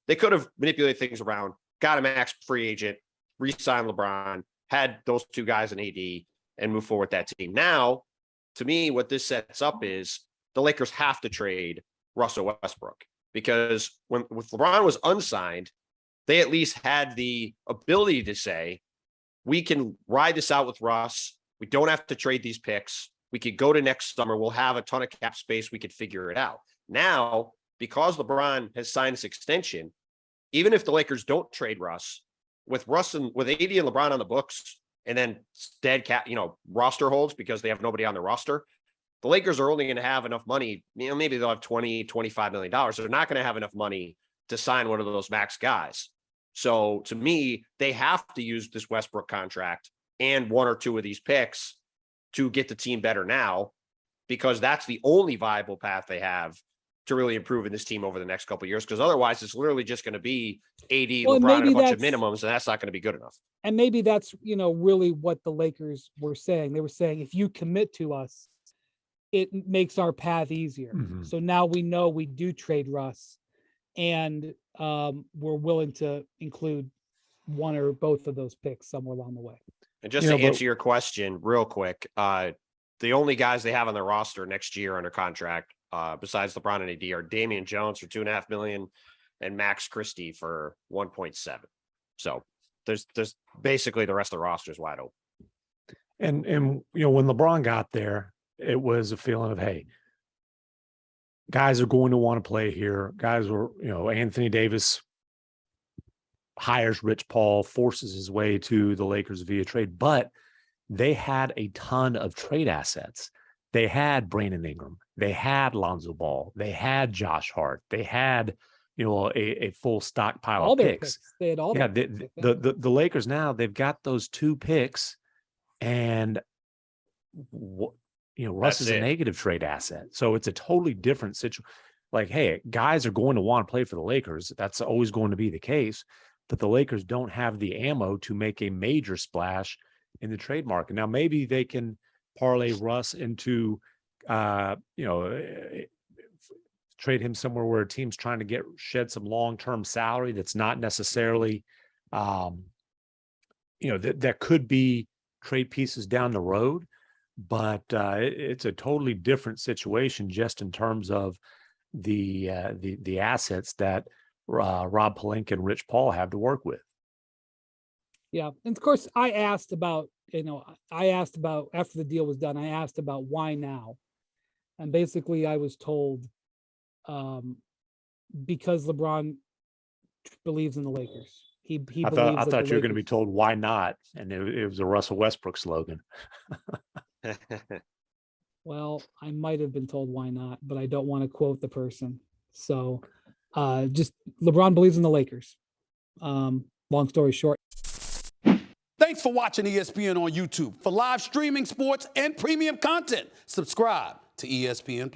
They could have manipulated things around, got a max free agent, re-signed LeBron, had those two guys in AD, and move forward with that team. Now, to me, what this sets up is the Lakers have to trade Russell Westbrook, because when LeBron was unsigned, they at least had the ability to say, we can ride this out with Russ. We don't have to trade these picks. We could go to next summer. We'll have a ton of cap space. We could figure it out. Now, because LeBron has signed this extension, even if the Lakers don't trade Russ, with AD and LeBron on the books, and then dead cap, roster holds because they have nobody on the roster, the Lakers are only going to have enough money. Maybe they'll have $20-25 million. They're not going to have enough money to sign one of those max guys. So to me, they have to use this Westbrook contract and one or two of these picks to get the team better now, because that's the only viable path they have to really improve in this team over the next couple of years. Because otherwise, it's literally just going to be AD, LeBron, and a bunch of minimums, and that's not going to be good enough. And maybe that's, really what the Lakers were saying. They were saying, if you commit to us, it makes our path easier. Mm-hmm. So now we know we do trade Russ, and we're willing to include one or both of those picks somewhere along the way. And just to answer your question real quick, the only guys they have on their roster next year under contract, besides LeBron and AD, are Damian Jones for $2.5 million and Max Christie for 1.7. So there's basically the rest of the roster is wide open. And when LeBron got there, it was a feeling of, hey, guys are going to want to play here. Guys were, Anthony Davis hires Rich Paul, forces his way to the Lakers via trade, but they had a ton of trade assets. They had Brandon Ingram, they had Lonzo Ball, they had Josh Hart, they had, a full stockpile all of their picks. They had all the Lakers now, they've got those two picks, and Russ is a negative trade asset. So it's a totally different situation. Like, hey, guys are going to want to play for the Lakers. That's always going to be the case. But the Lakers don't have the ammo to make a major splash in the trade market. Now, maybe they can parlay Russ into, trade him somewhere where a team's trying to shed some long-term salary that's not necessarily, that could be trade pieces down the road. But it's a totally different situation just in terms of the assets that Rob Pelinka and Rich Paul have to work with. Yeah, and of course, I asked about after the deal was done, I asked about why now, and basically I was told because LeBron believes in the Lakers. I thought you were going to be told why not, and it was a Russell Westbrook slogan. Well, I might have been told why not, but I don't want to quote the person. So just LeBron believes in the Lakers. Long story short. Thanks for watching ESPN on YouTube. For live streaming sports and premium content, subscribe to ESPN+.